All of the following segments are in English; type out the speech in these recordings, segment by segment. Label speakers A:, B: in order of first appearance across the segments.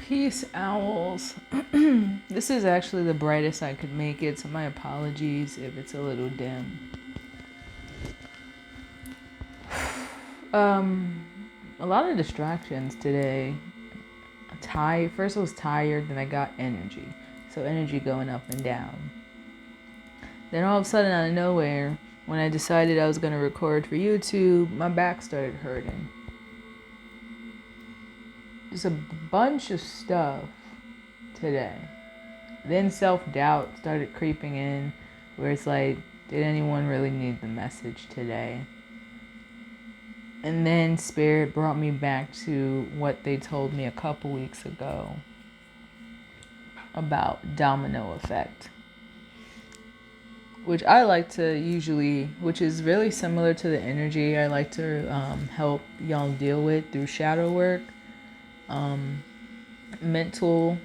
A: Peace, owls. This is actually the brightest I could make it, so my apologies if it's a little dim. A lot of distractions today. First I was tired, then I got energy. So energy going up and down. Then all of a sudden, out of nowhere, when I decided I was going to record for YouTube, my back started hurting. Just a bunch of stuff today. Then self-doubt started creeping in, where it's like, did anyone really need the message today? And then Spirit brought me back to what they told me a couple weeks ago about Domino Effect, which I like to usually, which is really similar to the energy I like to help y'all deal with through shadow work, mental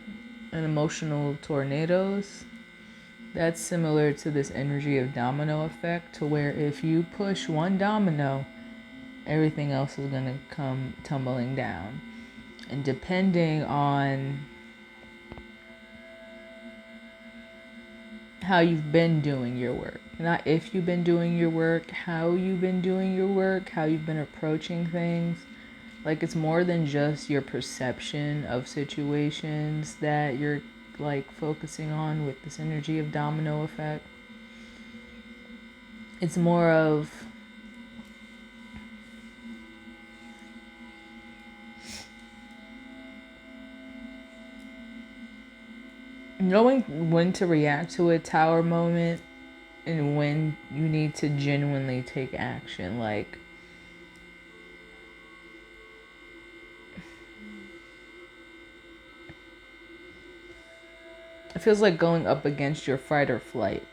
A: and emotional tornadoes. That's similar to this energy of domino effect, to where if you push one domino, everything else is going to come tumbling down. And depending on how you've been doing your work, not if you've been doing your work, how you've been doing your work, how you've been approaching things. Like, it's more than just your perception of situations that you're like focusing on with this energy of domino effect. It's more of knowing when to react to a tower moment and when you need to genuinely take action. Like, it feels like going up against your fight or flight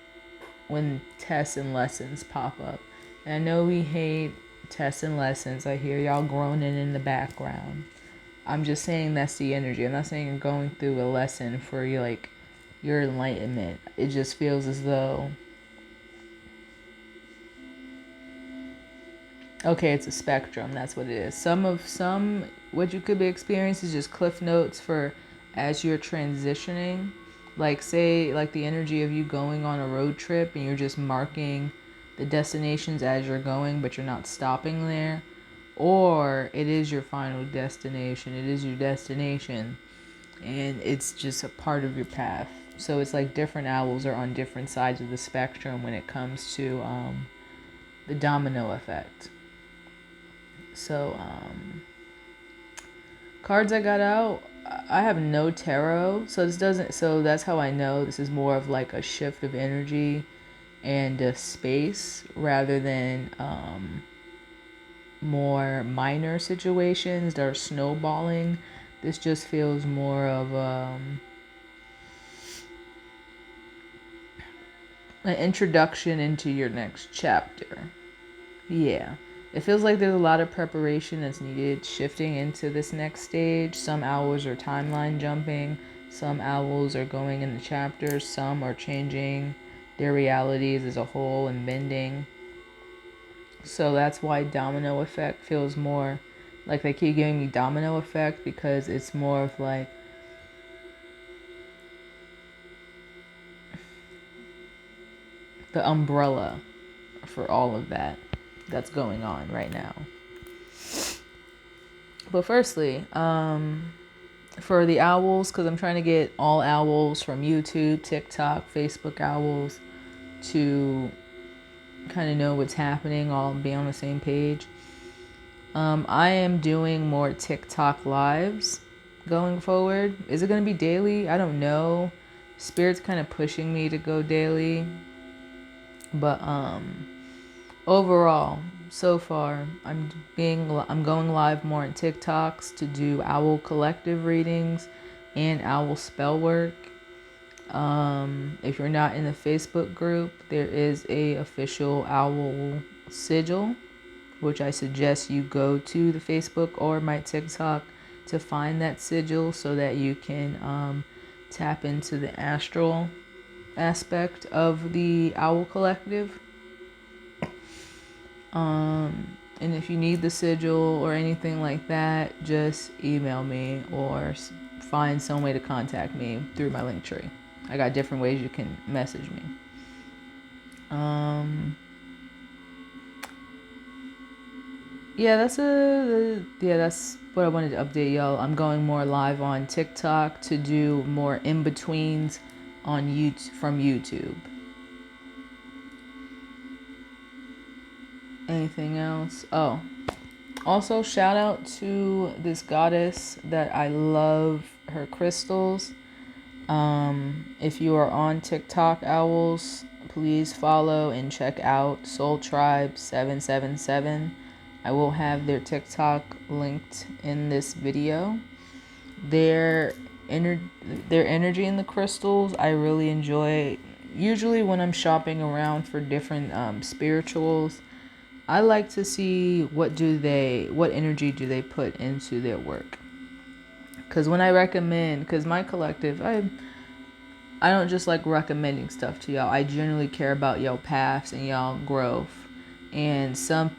A: when tests and lessons pop up. And I know we hate tests and lessons. I hear y'all groaning in the background. I'm just saying that's the energy. I'm not saying you're going through a lesson for your enlightenment. It just feels as though, okay, it's a spectrum. That's what it is. Some what you could be experiencing is just cliff notes for as you're transitioning. Like, say, like the energy of you going on a road trip and you're just marking the destinations as you're going, but you're not stopping there. Or it is your final destination. It is your destination. And it's just a part of your path. So it's like different owls are on different sides of the spectrum when it comes to the domino effect. So, cards I got out, I have no tarot, so that's how I know this is more of like a shift of energy and a space rather than more minor situations that are snowballing. This just feels more of an introduction into your next chapter. Yeah. It feels like there's a lot of preparation that's needed shifting into this next stage. Some owls are timeline jumping. Some owls are going into chapters. Some are changing their realities as a whole and bending. So that's why domino effect feels more like they keep giving me domino effect, because it's more of like the umbrella for all of that that's going on right now. But firstly, for the owls, because I'm trying to get all owls from YouTube, TikTok, Facebook owls to kind of know what's happening, all be on the same page. I am doing more TikTok lives going forward. Is it going to be daily? I don't know. Spirit's kind of pushing me to go daily. But overall, so far, I'm going live more on TikToks to do owl collective readings and owl spell work. If you're not in the Facebook group, there is a official owl sigil, which I suggest you go to the Facebook or my TikTok to find that sigil so that you can tap into the astral aspect of the owl collective. And if you need the sigil or anything like that, just email me or find some way to contact me through my link tree. I got different ways you can message me. Yeah, that's what I wanted to update y'all. I'm going more live on TikTok to do more in-betweens on YouTube from YouTube. Anything else? Oh, also shout out to this goddess that I love her crystals. If you are on TikTok, owls, please follow and check out Soul Tribe 777. I will have their TikTok linked in this video. Their energy in the crystals I really enjoy. Usually when I'm shopping around for different spirituals, I like to see what energy do they put into their work. Because when I recommend, because my collective, I don't just like recommending stuff to y'all. I generally care about y'all paths and y'all growth. And some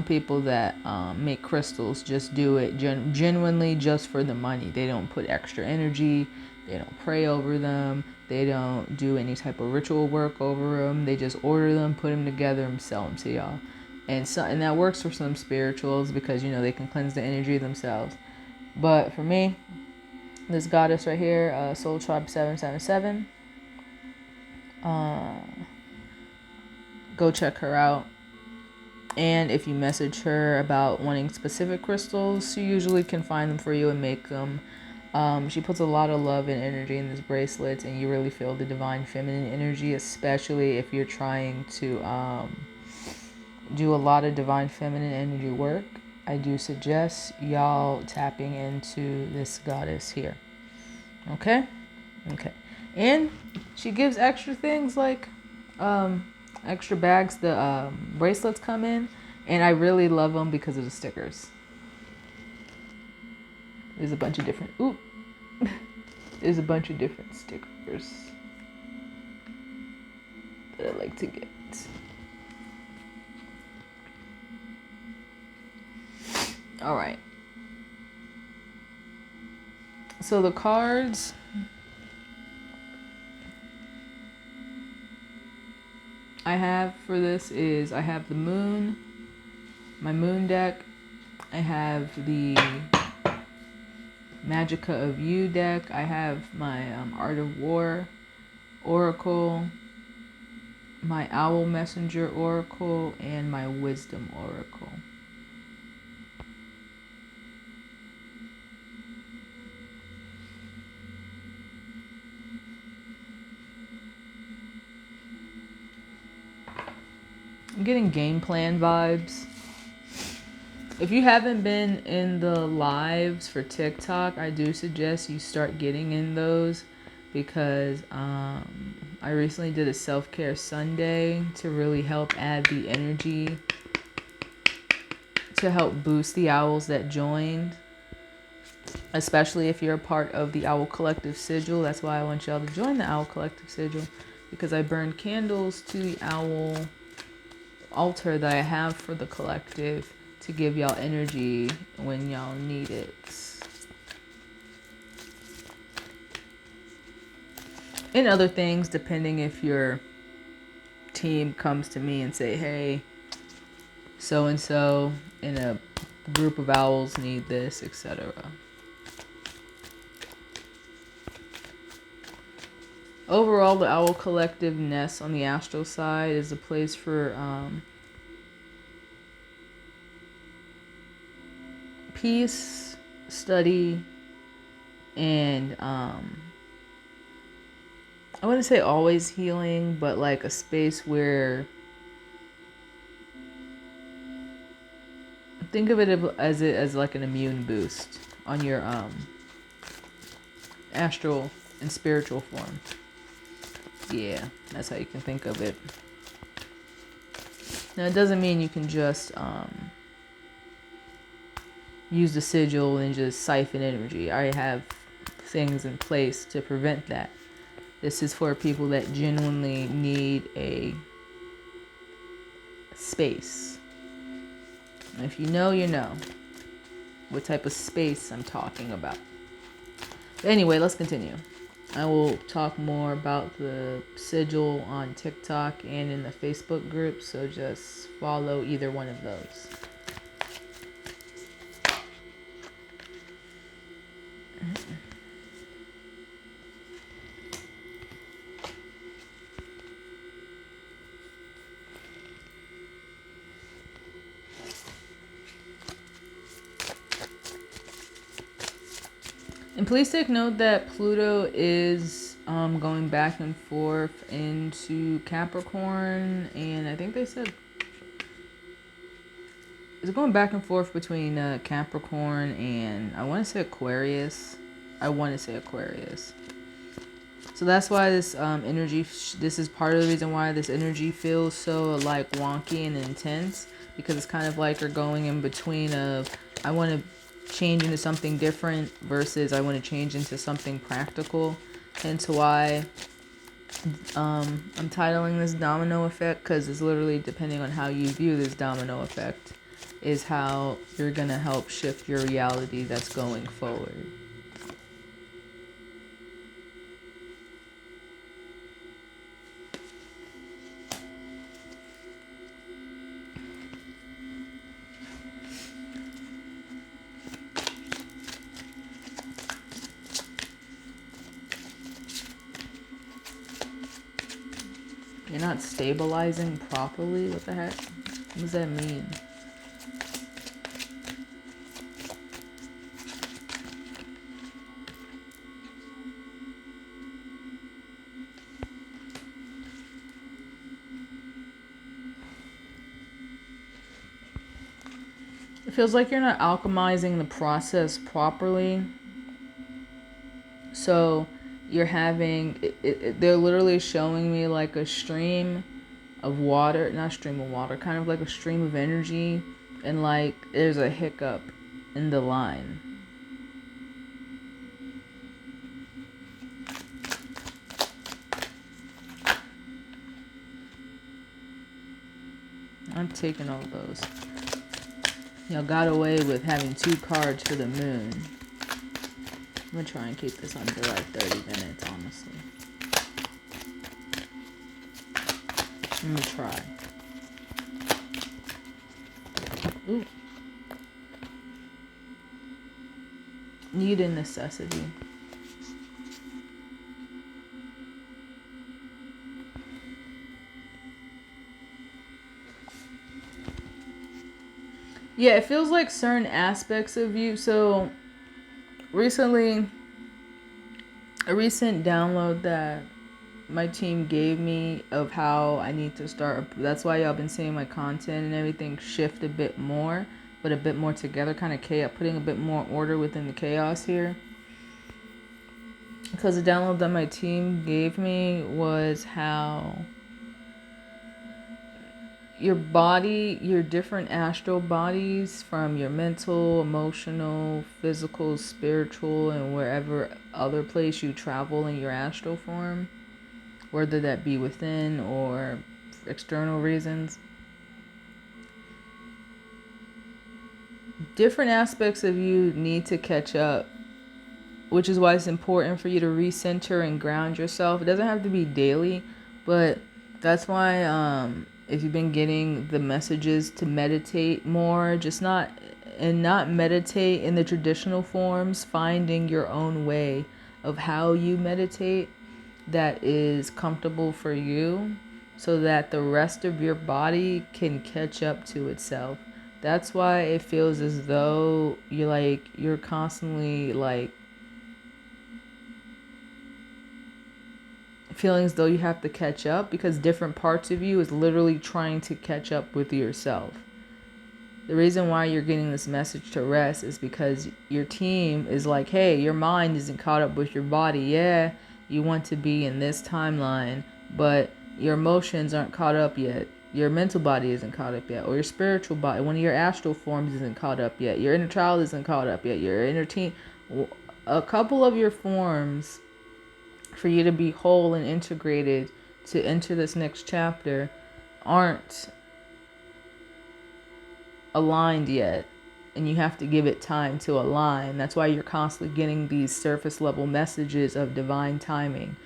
A: people that make crystals just do it genuinely just for the money. They don't put extra energy. They don't pray over them. They don't do any type of ritual work over them. They just order them, put them together, and sell them to y'all. And that works for some spirituals because, they can cleanse the energy themselves. But for me, this goddess right here, Soul Tribe 777, go check her out. And if you message her about wanting specific crystals, she usually can find them for you and make them. She puts a lot of love and energy in these bracelets, and you really feel the divine feminine energy, especially if you're trying to do a lot of divine feminine energy work. I do suggest y'all tapping into this goddess here. Okay. And she gives extra things like extra bags the bracelets come in, and I really love them because of the stickers. There's a bunch of different stickers that I like to get. All right. So the cards I have for this is I have the moon, my moon deck. I have the Magica of You deck. I have my Art of War Oracle, my Owl Messenger Oracle, and my Wisdom Oracle. I'm getting game plan vibes. If you haven't been in the lives for TikTok, I do suggest you start getting in those because I recently did a self-care Sunday to really help add the energy to help boost the owls that joined, especially if you're a part of the Owl Collective Sigil. That's why I want y'all to join the Owl Collective Sigil, because I burn candles to the owl altar that I have for the collective to give y'all energy when y'all need it. And other things, depending if your team comes to me and say, hey, so-and-so in a group of owls need this, etc. Overall, the Owl Collective Nest on the astral side is a place for peace, study, and I wouldn't say always healing, but like a space where, think of it as like an immune boost on your astral and spiritual form. Yeah, that's how you can think of it. Now, it doesn't mean you can just use the sigil and just siphon energy. I have things in place to prevent that. This is for people that genuinely need a space. And if you know, you know what type of space I'm talking about. Anyway, let's continue. I will talk more about the sigil on TikTok and in the Facebook group, so just follow either one of those. And please take note that Pluto is going back and forth into Capricorn, and I think they said it's going back and forth between Capricorn and I want to say Aquarius. So that's why this energy, this is part of the reason why this energy feels so like wonky and intense, because it's kind of like you're going in between of I want to change into something different versus I want to change into something practical. Hence why I'm titling this Domino Effect, because it's literally depending on how you view this domino effect is how you're going to help shift your reality that's going forward. You're not stabilizing properly? What the heck? What does that mean? It feels like you're not alchemizing the process properly. So you're having, they're literally showing me like a stream of water, not stream of water, kind of like a stream of energy, and like there's a hiccup in the line. I'm taking all those. Y'all got away with having 2 cards for the moon. I'm gonna try and keep this under like 30 minutes, honestly. I'm gonna try. Ooh. Need and necessity. Yeah, it feels like certain aspects of you. So recently, a recent download that my team gave me of how I need to start. That's why y'all been seeing my content and everything shift a bit more, but a bit more together, kind of chaos, putting a bit more order within the chaos here. Because the download that my team gave me was how your body, your different astral bodies, from your mental, emotional, physical, spiritual, and wherever other place you travel in your astral form, whether that be within or for external reasons, different aspects of you need to catch up, which is why it's important for you to recenter and ground yourself. It doesn't have to be daily, but that's why if you've been getting the messages to meditate more, not meditate in the traditional forms, finding your own way of how you meditate that is comfortable for you, so that the rest of your body can catch up to itself. That's why it feels as though you're constantly like feeling as though you have to catch up, because different parts of you is literally trying to catch up with yourself. The reason why you're getting this message to rest is because your team is like, hey, your mind isn't caught up with your body. Yeah, you want to be in this timeline, but your emotions aren't caught up yet. Your mental body isn't caught up yet, or your spiritual body, one of your astral forms isn't caught up yet. Your inner child isn't caught up yet. Your inner teen, a couple of your forms for you to be whole and integrated to enter this next chapter aren't aligned yet. and you have to give it time to align. That's why you're constantly getting these surface level messages of divine timing.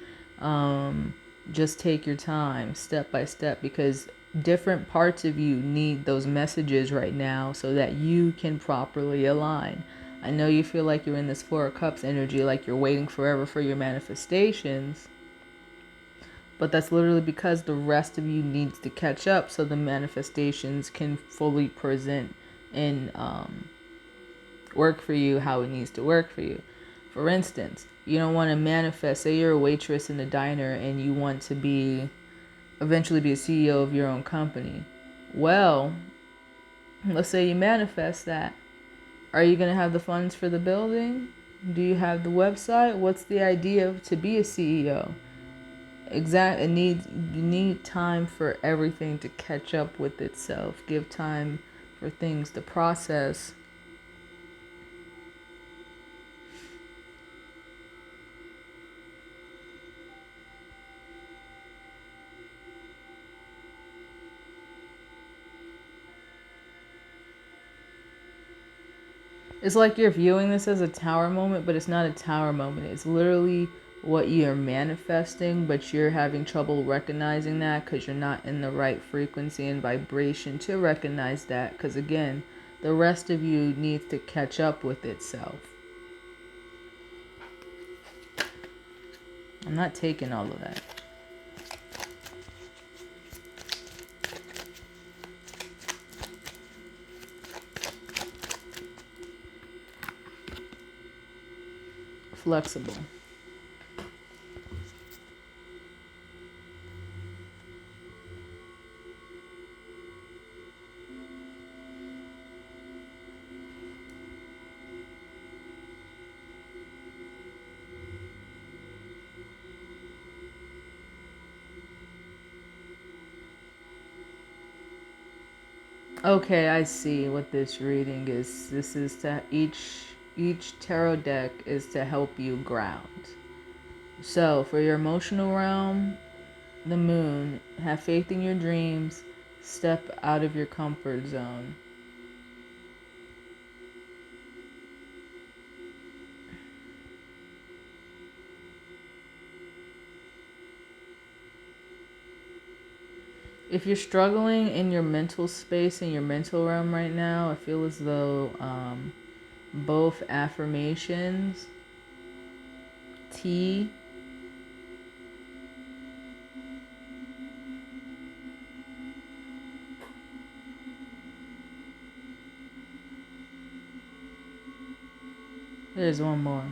A: Just take your time, step by step, because different parts of you need those messages right now so that you can properly align. I know you feel like you're in this Four of Cups energy, like you're waiting forever for your manifestations, but that's literally because the rest of you needs to catch up so the manifestations can fully present and work for you how it needs to work for you. For instance, you don't want to manifest, say you're a waitress in a diner and you want to eventually be a CEO of your own company. Well, let's say you manifest that. Are you going to have the funds for the building? Do you have the website? What's the idea to be a CEO? You need time for everything to catch up with itself. Give time for things to process. It's like you're viewing this as a tower moment, but it's not a tower moment. It's literally what you're manifesting, but you're having trouble recognizing that because you're not in the right frequency and vibration to recognize that. Because again, the rest of you needs to catch up with itself. I'm not taking all of that. Flexible. Okay, I see what this reading is. This is to each tarot deck is to help you ground. So for your emotional realm, the moon, have faith in your dreams, step out of your comfort zone. If you're struggling in your mental space, in your mental realm right now, I feel as though both affirmations, T, there's one more.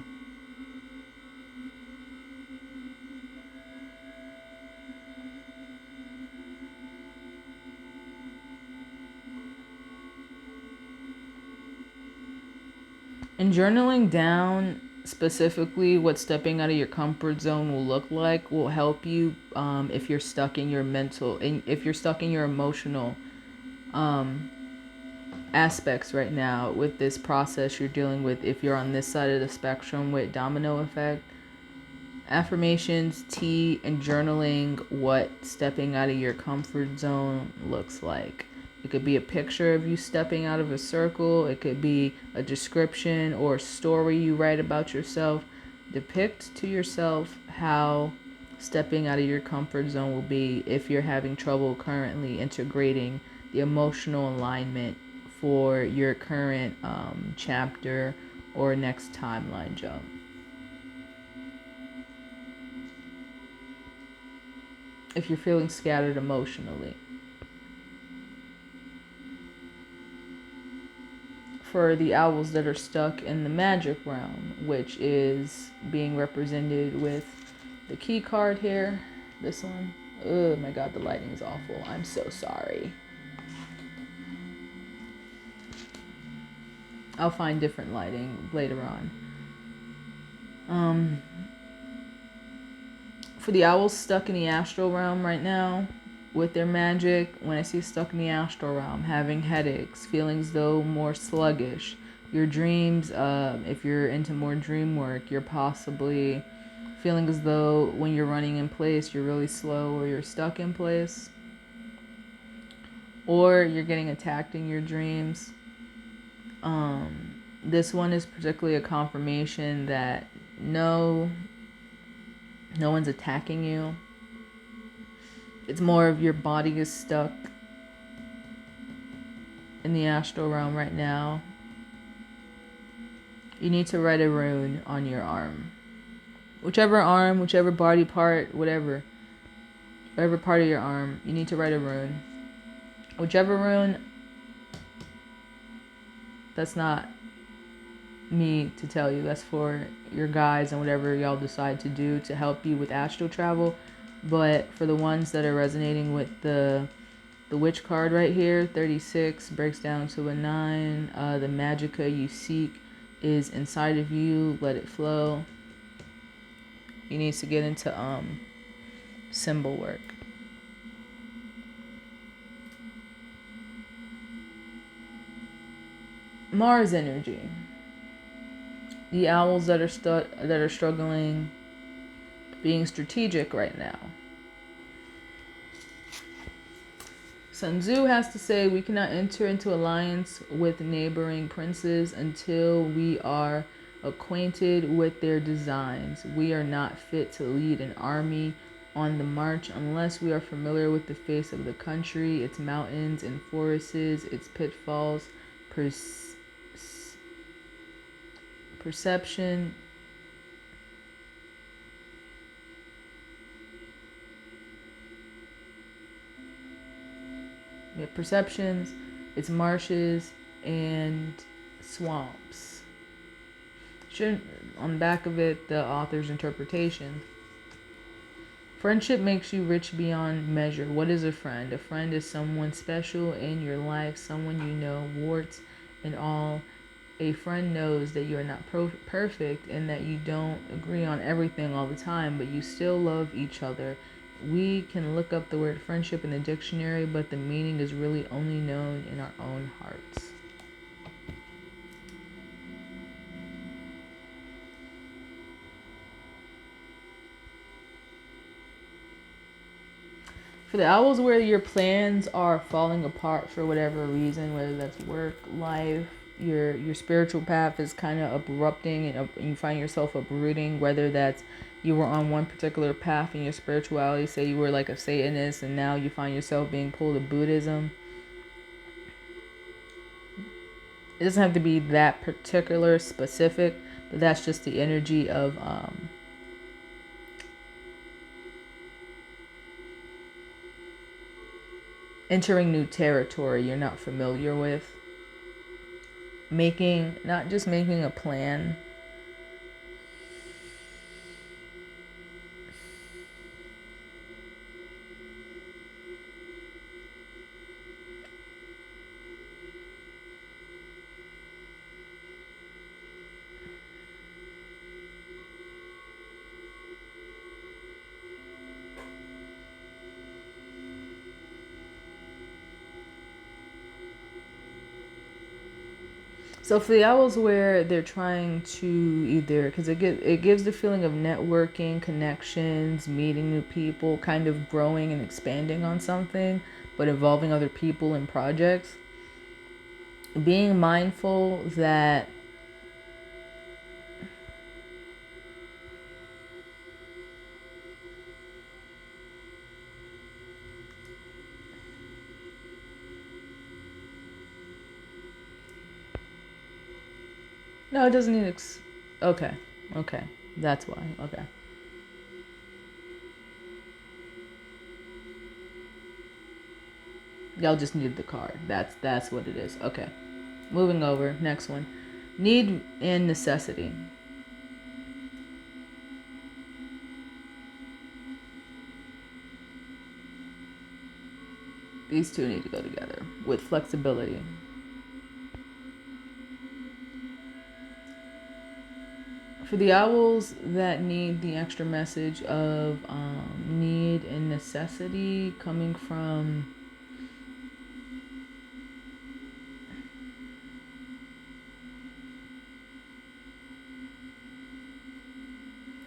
A: And journaling down specifically what stepping out of your comfort zone will look like will help you if you're stuck in your mental, if you're stuck in your emotional aspects right now with this process you're dealing with. If you're on this side of the spectrum with Domino Effect, affirmations, tea, and journaling what stepping out of your comfort zone looks like. It could be a picture of you stepping out of a circle. It could be a description or a story you write about yourself. Depict to yourself how stepping out of your comfort zone will be if you're having trouble currently integrating the emotional alignment for your current chapter or next timeline jump. If you're feeling scattered emotionally. For the owls that are stuck in the magic realm, which is being represented with the key card here, this one. Oh my god, the lighting is awful. I'm so sorry. I'll find different lighting later on. For the owls stuck in the astral realm right now with their magic, when I see stuck in the astral realm, having headaches, feeling as though more sluggish, your dreams, if you're into more dream work, you're possibly feeling as though when you're running in place, you're really slow or you're stuck in place, or you're getting attacked in your dreams. This one is particularly a confirmation that no one's attacking you. It's more of your body is stuck in the astral realm right now. You need to write a rune on your arm. Whichever body part, whatever part of your arm, you need to write a rune. Whichever rune, that's not me to tell you. That's for your guides and whatever y'all decide to do to help you with astral travel. But for the ones that are resonating with the witch card right here, 36 breaks down to a 9. The magicka you seek is inside of you. Let it flow. You need to get into symbol work. Mars energy. The owls that are struggling being strategic right now. Sun Tzu has to say we cannot enter into alliance with neighboring princes until we are acquainted with their designs. We are not fit to lead an army on the march unless we are familiar with the face of the country, its mountains and forests, its pitfalls, perception, perceptions, its marshes and swamps. On the back of it, the author's interpretation. Friendship makes you rich beyond measure. What is a friend? A friend is someone special in your life, someone you know, warts and all. A friend knows that you are not perfect and that you don't agree on everything all the time, but you still love each other. We can look up the word friendship in the dictionary, but the meaning is really only known in our own hearts. For the owls where your plans are falling apart for whatever reason, whether that's work, life, your spiritual path is kind of abrupting and you find yourself uprooting, whether that's you were on one particular path in your spirituality, say you were like a Satanist and now you find yourself being pulled to Buddhism. It doesn't have to be that particular specific, but that's just the energy of entering new territory you're not familiar with. Not just making a plan, so for the owls where they're trying to either, because it gives the feeling of networking, connections, meeting new people, kind of growing and expanding on something, but involving other people and projects. Being mindful that no, it doesn't need okay, that's why. Okay. Y'all just needed the card. That's what it is. Okay. Moving over. Next one. Need and necessity. These two need to go together with flexibility. For the owls that need the extra message of need and necessity coming from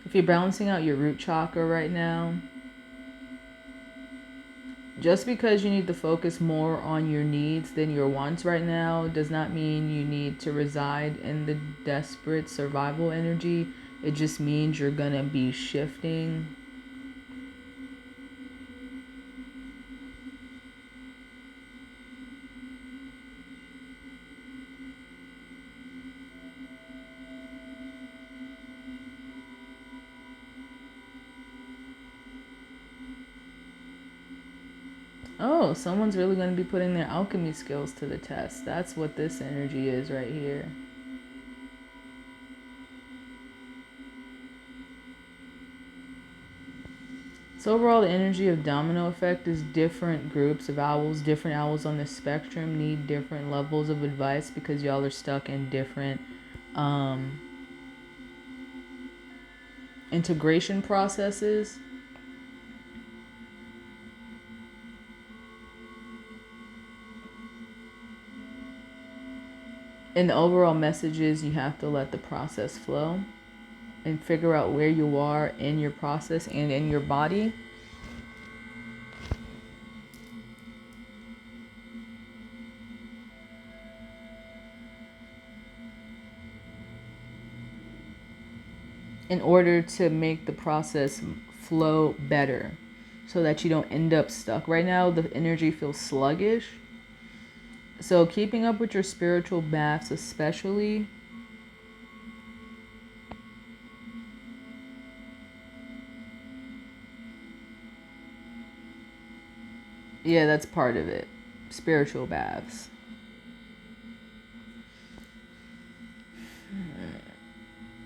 A: if you're balancing out your root chakra right now, Just because you need to focus more on your needs than your wants right now does not mean you need to reside in the desperate survival energy. It just means you're gonna be shifting. Oh, someone's really going to be putting their alchemy skills to the test. That's what this energy is right here. So overall, the energy of Domino Effect is different groups of owls. Different owls on the spectrum need different levels of advice because y'all are stuck in different integration processes. And the overall message is you have to let the process flow and figure out where you are in your process and in your body. In order to make the process flow better so that you don't end up stuck. Right now, the energy feels sluggish. So keeping up with your spiritual baths especially. Yeah, that's part of it. Spiritual baths.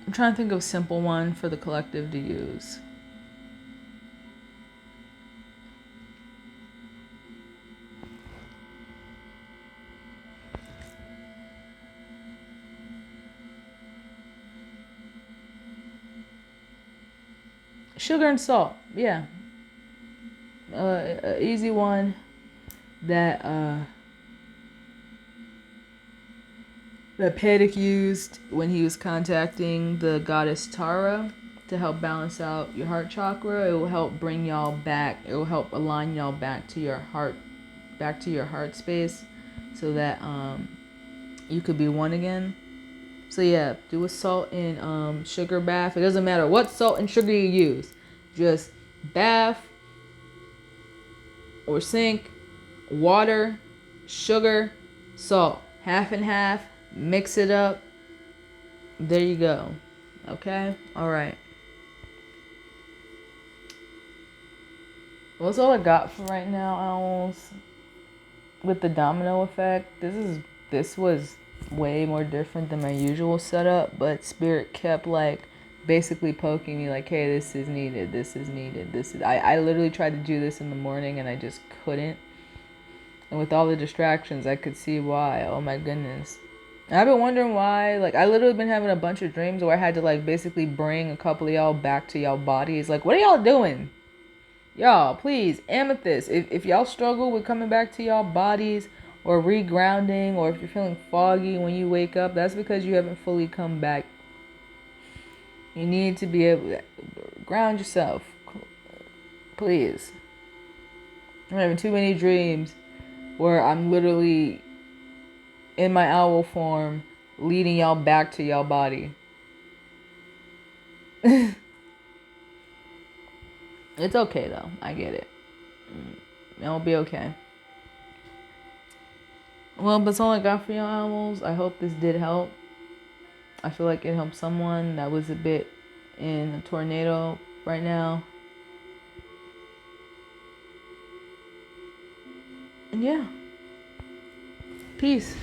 A: I'm trying to think of a simple one for the collective to use. Sugar and salt, yeah. Easy one that that Panic used when he was contacting the goddess Tara to help balance out your heart chakra. It will help bring y'all back. It will help align y'all back to your heart space, so that you could be one again. So yeah, do a salt and sugar bath. It doesn't matter what salt and sugar you use. Just bath or sink, water, sugar, salt. Half and half. Mix it up. There you go. Okay? Alright. Well, that's all I got for right now, owls. With the domino effect, this was way more different than my usual setup, but Spirit kept like basically poking me like, hey, this is needed, this is needed, this is I literally tried to do this in the morning and I just couldn't. And with all the distractions, I could see why. Oh my goodness. And I've been wondering why. Like, I literally been having a bunch of dreams where I had to like basically bring a couple of y'all back to y'all bodies. Like, what are y'all doing? Y'all, please, amethyst. If y'all struggle with coming back to y'all bodies or regrounding, or if you're feeling foggy when you wake up, that's because you haven't fully come back. You need to be able to ground yourself. Please. I'm having too many dreams where I'm literally in my owl form leading y'all back to y'all body. It's okay though. I get it. It'll be okay. Well, that's all I got for y'all owls. I hope this did help. I feel like it helped someone that was a bit in a tornado right now. And yeah. Peace.